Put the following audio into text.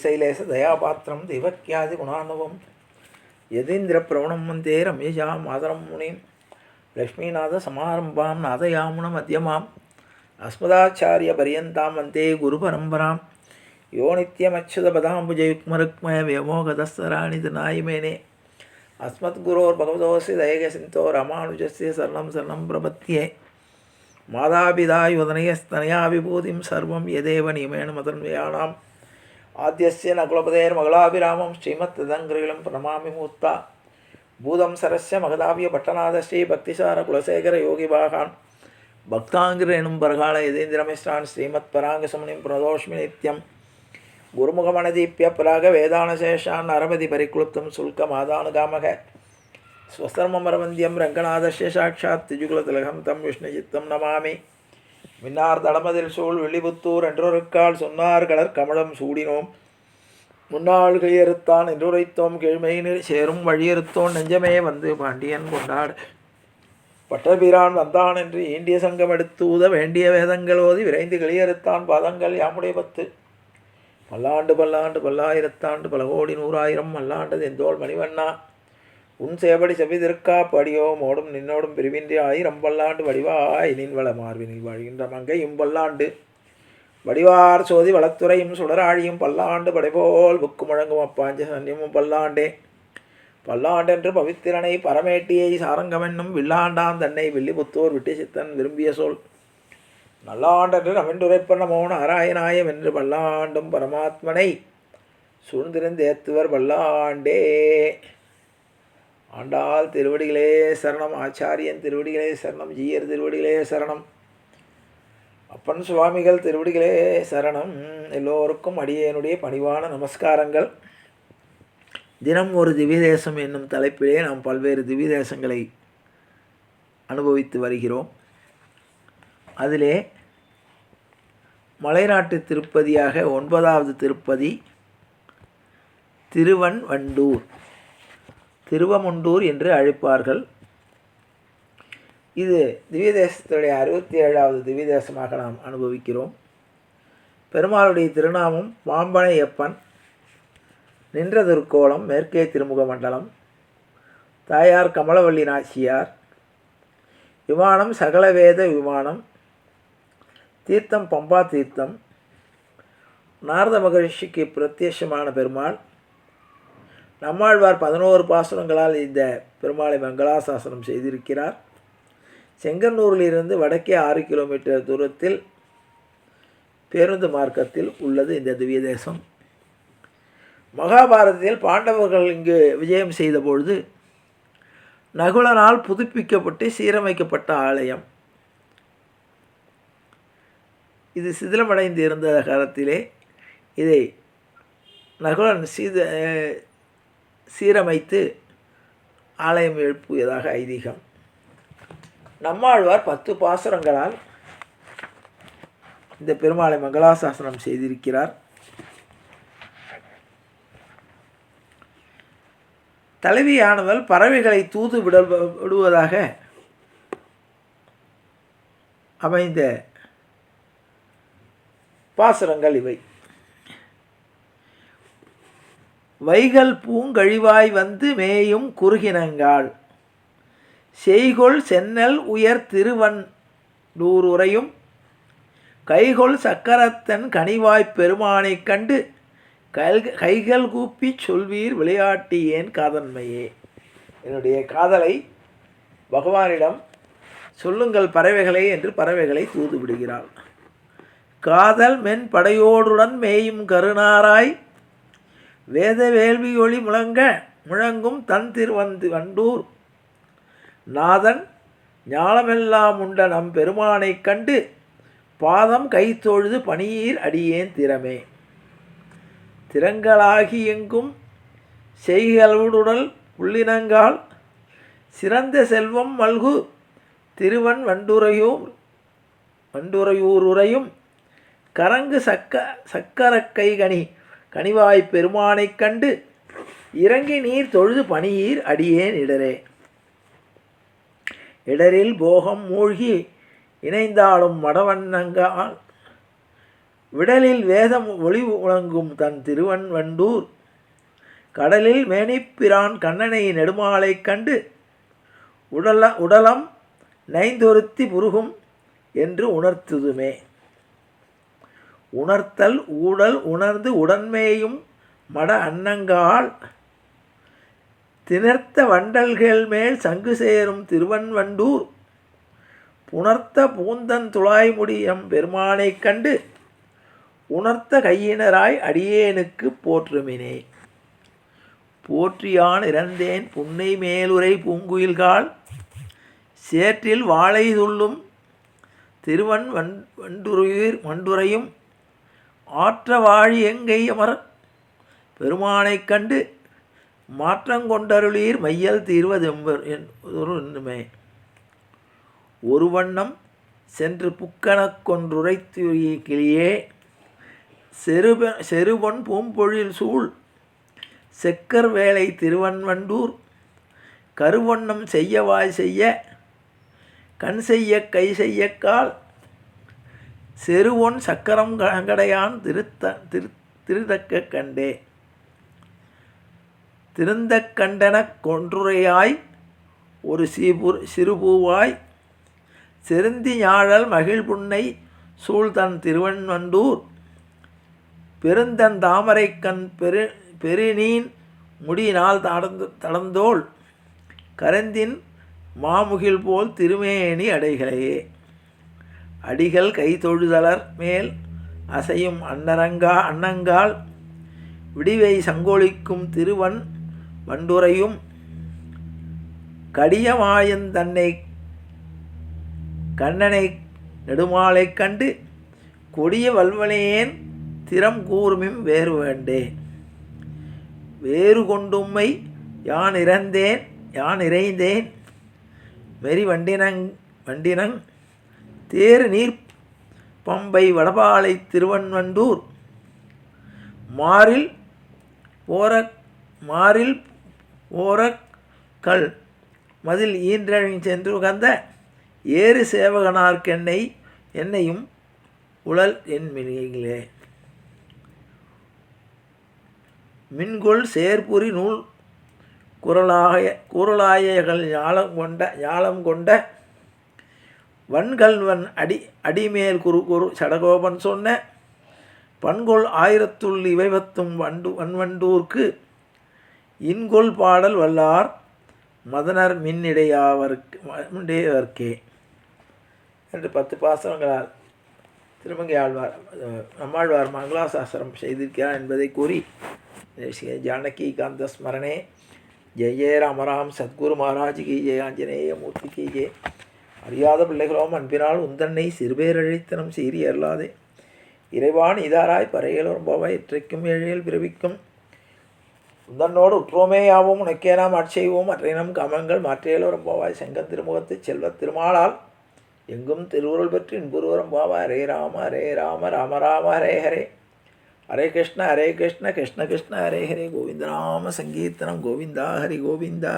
ஸ்ரீசைலேச தயாபாத்திரம் தெய்வக்கியாதி குணானுபவம் யதீந்திரப்பிரவணம் வந்தே ரமேஷாம் மாதரம் முனிம் லக்ஷ்மீநாத சமாரம்பாம் நாதயாமுன மத்தியமாம் அஸ்மதாச்சாரிய பரியந்தாம் வந்தே குரு பரம்பராம் யோ நித்யமச்சுதபதாம்புஜயுக்மருக்மய வியமோகதஸ்தராணிது நாயிமேனே அஸ்மத்குரோர் பகவதோசி தயகசிந்தோ ராமானுஜஸ்ய சரணம் சரணம் பிரபத்தியே மாதாபிதா யுதனயஸ்தனயா விபூதிம் சர்வம் யதேவ நியமேன மதன்வயானாம் ஆத்யஸ்ய நகுலபதேர் மகளாபிராமம் ஸ்ரீமத் ததங்கிரிலம் பிரணமாமி மூர்த்தா பூதம் சரஸ்ய மகதாவிய பட்டநாத ஸ்ரீ பக்திசார குலசேகர யோகிபாகான் பக்தாங்கிரேனும் பரகால யதீந்திரமிஸ்ரான் ஸ்ரீமத் பராங்கசமுனிம் பிரதோஷ்மி நித்யம் குருமுகமனதீப்ய பராக வேதானசேஷான் அரபதி பரிக்ளுப்தம் சுல்கமாதானுகாமக ஸ்வஸ்தர்மரவந்தியம் ரங்கநாதஸ்ய சாட்சாத் திஜுகுலதிலகம் தம் விஷ்ணுசித்தம் நமாமி மின்னார் தளமதில் சூழ் வெள்ளிபுத்தூர் என்றொருக்கால் சொன்னார் கலர் கமலம் சூடினோம் முன்னாள் கையறுத்தான் என்றுரைத்தோம் கீழ்மையினில் சேரும் வழியறுத்தோன் நெஞ்சமே வந்து பாண்டியன் கொண்டாடு பட்டபிரான் வந்தான் என்று ஈண்டிய சங்கம் எடுத்து ஊத வேண்டிய வேதங்கள் ஓதி விரைந்து கிளியறுத்தான் பாதங்கள் யாமுடைய 10 பல்லாண்டு பல்லாண்டு பல்லாயிரத்தாண்டு பல கோடி 100,000 மல்லாண்டு எந்தோள் மணிவண்ணா உன் சேவடி செவிதிருக்கா படியோம் ஓடும் நின்னோடும் பிரிவின்றி 1000 பல்லாண்டு வடிவாய் நின் வள மார்பினில் வாழ்கின்ற மங்கையும் பல்லாண்டு வடிவார் சோதி வளத்துறையும் சுடராழியும் பல்லாண்டு படைபோல் புக்கு முழங்கும் அப்பாஞ்ச சன்னியமும் பல்லாண்டே பல்லாண்டென்று பவித்திரனை பரமேட்டியை சாரங்கமென்னும் வில்லாண்டான் தன்னை வில்லிபுத்தூர் விட்டு சித்தன் விரும்பிய சொல் நல்லாண்டென்று நமென்றுரைப்பண்ண மோன ஆராயனாயம் என்று பல்லாண்டும் பரமாத்மனை சூழ்ந்திருந்தேத்துவர் பல்லாண்டே. ஆண்டாள் திருவடிகளே சரணம், ஆச்சாரியன் திருவடிகளே சரணம், ஜீயர் திருவடிகளே சரணம், அப்பன் சுவாமிகள் திருவடிகளே சரணம். எல்லோருக்கும் அடியேனுடைய பணிவான நமஸ்காரங்கள். தினம் ஒரு திவ்யதேசம் என்னும் தலைப்பிலே நாம் பல்வேறு திவ்யதேசங்களை அனுபவித்து வருகிறோம். அதிலே மலைநாட்டு திருப்பதியாக 9வது திருப்பதி திருவன்வண்டூர், திருவமுண்டூர் என்று அழைப்பார்கள். இது திவ்யதேசத்துடைய 67வது திவ்யதேசமாக நாம் அனுபவிக்கிறோம். பெருமாளுடைய திருநாமம் பாம்பனையப்பன், நின்ற திருக்கோலம் மேற்கே திருமுக மண்டலம், தாயார் கமலவள்ளி நாச்சியார், விமானம் சகலவேத விமானம், தீர்த்தம் பம்பா தீர்த்தம், நாரத மகரிஷிக்கு பிரத்யட்சமான பெருமாள். நம்மாழ்வார் 11 பாசுரங்களால் இந்த பெருமாளை மங்களாசாசனம் செய்திருக்கிறார். செங்கன்னூரிலிருந்து வடக்கே 6 கிலோமீட்டர் தூரத்தில் பேருந்து மார்க்கத்தில் உள்ளது இந்த திவ்யதேசம். மகாபாரதத்தில் பாண்டவர்கள் இங்கு விஜயம் செய்த பொழுது நகுலனால் புதுப்பிக்கப்பட்டு சீரமைக்கப்பட்ட ஆலயம் இது. சிதிலமடைந்து இருந்த காலத்திலே இதை நகுலன் சீரமைத்து ஆலயம் எழுப்பியதாக ஐதீகம். நம்மாழ்வார் 10 பாசுரங்களால் இந்த பெருமாளை மங்களாசாசனம் செய்திருக்கிறார். தலைவியானவள் பறவைகளை தூது விடுவதாக அமைந்த பாசுரங்கள் இவை. வைகல் பூங்கழிவாய் வந்து மேயும் குறுகினங்காள், செய்கொள் சென்னல் உயர் திருவண்டூருரையும், கைகொள் சக்கரத்தன் கனிவாய்ப் பெருமானைக் கண்டு கைகள் கூப்பி சொல்வீர் விளையாட்டி ஏன் காதன்மையே. என்னுடைய காதலை பகவானிடம் சொல்லுங்கள் பறவைகளே என்று பறவைகளை தூது விடுகிறாள். காதல் மென் படையோடுடன் மேயும் கருணாராய், வேத வேள்வியொளி முழங்கும் தன் திருவண்டூர், நாதன் ஞானமெல்லாம் உண்ட நம் பெருமானைக் கண்டு பாதம் கைத்தொழுது பணியீர் அடியேன் திறமே. திறங்களாகி எங்கும் செய்களுடல் உள்ளினங்கால், சிறந்த செல்வம் மல்கு திருவன்வண்டூரையூருரையும், கரங்கு சக்கரக்கை கனிவாய்ப் பெருமானைக் கண்டு இறங்கி நீர் தொழுது பணியீர் அடியேன் இடரே. இடரில் போகம் மூழ்கி இணைந்தாலும் மடவண்ணங்கால், விடலில் வேதம் ஒளி உணங்கும் தன் திருவன்வண்டூர் கடலில் மேனிப்பிரான் கண்ணனை நெடுமாலை கண்டு உடலம் நைந்தொருத்தி புருகும் என்று உணர்த்துதுமே. உணர்த்தல் ஊடல் உணர்ந்து உடன்மேயும் மட அன்னங்கால் திணர்த்த வண்டல்கள் மேல் சங்கு சேரும் திருவன்வண்டூர் புணர்த்த பூந்தன் துளாய்முடியம் பெருமானைக் கண்டு உணர்த்த கையினராய் அடியேனுக்கு போற்றுமினே. போற்றியான் இறந்தேன் புன்னை மேலுரை பூங்குயில்கால் சேற்றில் வாழை துள்ளும் வண்டுரையும் ஆற்ற வாழி எங்கை அமர் பெருமானைக் கண்டு மாற்றங்கொண்டருளீர் மையல் தீர்வதென்பருமே. ஒரு வண்ணம் சென்று புக்கனக் கொன்றுரைத்துரிய கிளியே செருபொன் பூம்பொழில் சூழ் செக்கர் வேலை திருவன்வண்டூர் கருவண்ணம் செய்யவாய் செய்ய கண் செய்ய கை செய்ய கால் செருவொன் சக்கரம் கடையான் திருத்தக்க கண்டே. திருந்த கண்டனக் கொன்றுரையாய் ஒரு சிறுபூவாய் செருந்தி ஞாழல் மகிழ் புன்னை சூழ்தன் திருவன்வண்டூர் பெருந்தன் தாமரை கண் பெருநீன் முடியினால் தளர்ந்தோள் கரந்தின் மாமுகில் போல் திருமேனி அடைகளையே. அடிகள் கைதொழுதலர் மேல் அசையும் அன்னங்கால் விடிவை சங்கொழிக்கும் திருவன் வண்டுரையும் கடியமாயன் தன்னை கண்ணனை நெடுமாலை கண்டு கொடிய வல்வனேன் திறம் கூறுமிம் வேறு வேண்டே. வேறு கொண்டும்மை யான் இறைந்தேன் மெரி வண்டினங் தேறு நீர் பம்பை வடபாலை திருவன்வண்டூர் மாறில் போரக்கல் மதில் ஈன்றழின் சென்று உகந்த ஏறு சேவகனார்க்கென்னையும் உழல் என் மினிகளே. மின்கொள் சேர்புரி நூல் குரலாயகள் ஞாலம் கொண்ட வன்கல்வன் அடிமேல் குறு சடகோபன் சொன்ன பண்கொள் ஆயிரத்துள் இவைவத்தும் வன்வண்டூர்க்கு இன்கொள் பாடல் வல்லார் மதனர் மின்னிடையவர்க்கே என்று 10 பாசுரங்களால் திருமங்கை ஆழ்வார் நம்மாழ்வார் மங்களாசாசனம் செய்திருக்கிறார் என்பதை கூறி ஜானகி காந்த ஸ்மரணே ஜெய ஜெய ராமராம் சத்குரு மகாராஜ் கி ஜெய ஆஞ்சநேய மூர்த்தி கி ஜெய. அறியாத பிள்ளைகளோம் அன்பினால் உந்தன்னை சிறுபேரழித்தனம் சீறி அருளாதே இறைவான் இதாராய் பறையலோரும் போவாய் இற்றைக்கும் ஏழையில் பிறவிக்கும் உந்தன்னோடு உற்றோமேயாவும் உனக்கே நாம் ஆட்செய்வோம் மற்றையினம் காமங்கள் மாற்றியலோரும் போவாய் செங்கன் திருமுகத்து செல்வத் திருமாலால் எங்கும் திருவுருள் பெற்று இன்புருவரும் போவாய். ஹரே ராம ராம ராம ஹரே ஹரே ஹரே கிருஷ்ண கிருஷ்ண கிருஷ்ண ஹரே ஹரே கோவிந்த நாம சங்கீர்த்தனம் கோவிந்தா ஹரி கோவிந்தா.